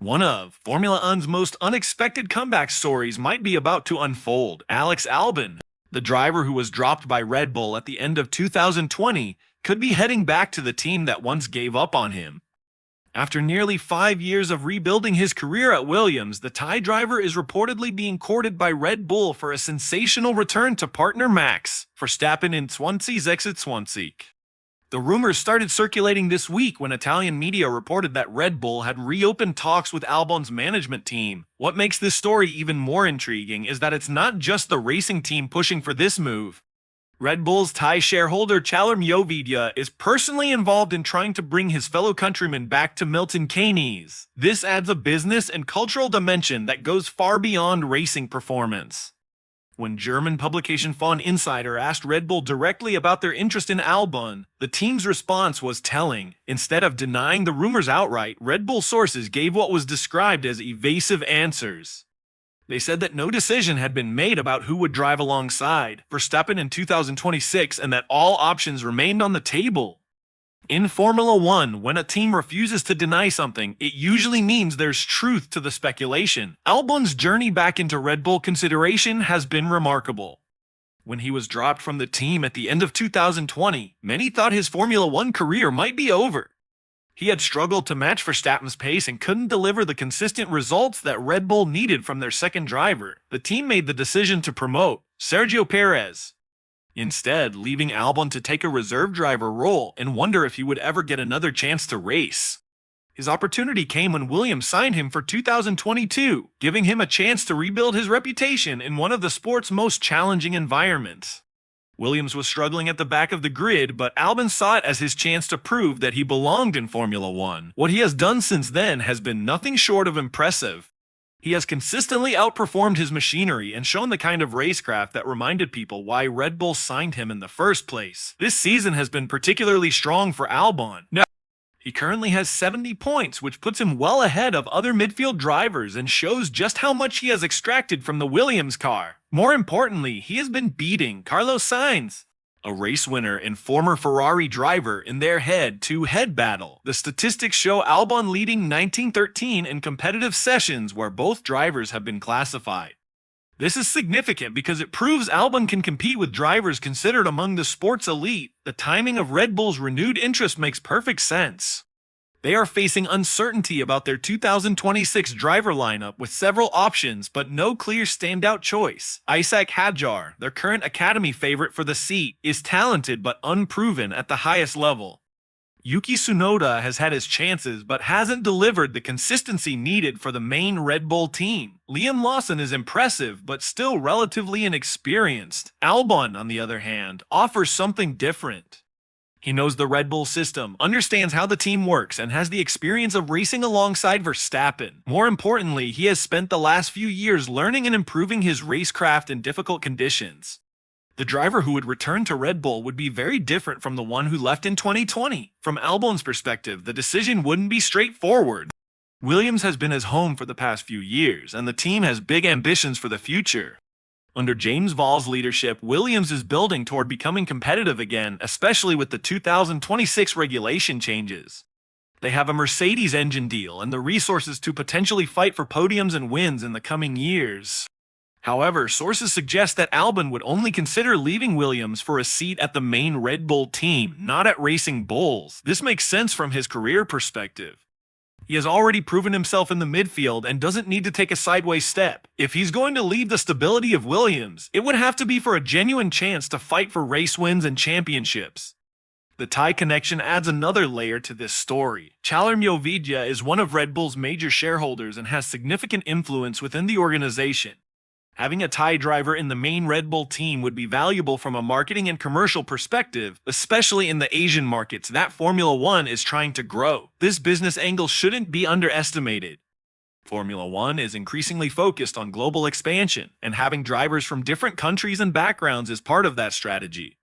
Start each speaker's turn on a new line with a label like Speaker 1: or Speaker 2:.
Speaker 1: One of Formula One's most unexpected comeback stories might be about to unfold. Alex Albon, the driver who was dropped by Red Bull at the end of 2020, could be heading back to the team that once gave up on him. After nearly 5 years of rebuilding his career at Williams, the Thai driver is reportedly being courted by Red Bull for a sensational return to partner Max Verstappen in 2026. The rumors started circulating this week when Italian media reported that Red Bull had reopened talks with Albon's management team. What makes this story even more intriguing is that it's not just the racing team pushing for this move. Red Bull's Thai shareholder SHAKEUP is personally involved in trying to bring his fellow countryman back to Milton Keynes. This adds a business and cultural dimension that goes far beyond racing performance. When German publication F1 Insider asked Red Bull directly about their interest in Albon, the team's response was telling. Instead of denying the rumors outright, Red Bull sources gave what was described as evasive answers. They said that no decision had been made about who would drive alongside Verstappen in 2026 and that all options remained on the table. In Formula One, when a team refuses to deny something, it usually means there's truth to the speculation. Albon's journey back into Red Bull consideration has been remarkable. When he was dropped from the team at the end of 2020, many thought his Formula One career might be over. He had struggled to match Verstappen's pace and couldn't deliver the consistent results that Red Bull needed from their second driver. The team made the decision to promote Sergio Perez, instead leaving Albon to take a reserve driver role and wonder if he would ever get another chance to race. His opportunity came when Williams signed him for 2022, giving him a chance to rebuild his reputation in one of the sport's most challenging environments. Williams was struggling at the back of the grid, but Albon saw it as his chance to prove that he belonged in Formula One. What he has done since then has been nothing short of impressive. He has consistently outperformed his machinery and shown the kind of racecraft that reminded people why Red Bull signed him in the first place. This season has been particularly strong for Albon. He currently has 70 points, which puts him well ahead of other midfield drivers and shows just how much he has extracted from the Williams car. More importantly, he has been beating Carlos Sainz, a race winner and former Ferrari driver, in their head-to-head battle. The statistics show Albon leading 19-13 in competitive sessions where both drivers have been classified. This is significant because it proves Albon can compete with drivers considered among the sport's elite. The timing of Red Bull's renewed interest makes perfect sense. They are facing uncertainty about their 2026 driver lineup with several options but no clear standout choice. Isaac Hadjar, their current academy favorite for the seat, is talented but unproven at the highest level. Yuki Tsunoda has had his chances but hasn't delivered the consistency needed for the main Red Bull team. Liam Lawson is impressive but still relatively inexperienced. Albon, on the other hand, offers something different. He knows the Red Bull system, understands how the team works, and has the experience of racing alongside Verstappen. More importantly, he has spent the last few years learning and improving his racecraft in difficult conditions. The driver who would return to Red Bull would be very different from the one who left in 2020. From Albon's perspective, the decision wouldn't be straightforward. Williams has been his home for the past few years, and the team has big ambitions for the future. Under James Vall's leadership, Williams is building toward becoming competitive again, especially with the 2026 regulation changes. They have a Mercedes engine deal and the resources to potentially fight for podiums and wins in the coming years. However, sources suggest that Albon would only consider leaving Williams for a seat at the main Red Bull team, not at Racing Bulls. This makes sense from his career perspective. He has already proven himself in the midfield and doesn't need to take a sideways step. If he's going to leave the stability of Williams, it would have to be for a genuine chance to fight for race wins and championships. The Thai connection adds another layer to this story. SHAKEUP is one of Red Bull's major shareholders and has significant influence within the organization. Having a Thai driver in the main Red Bull team would be valuable from a marketing and commercial perspective, especially in the Asian markets that Formula One is trying to grow. This business angle shouldn't be underestimated. Formula One is increasingly focused on global expansion, and having drivers from different countries and backgrounds is part of that strategy.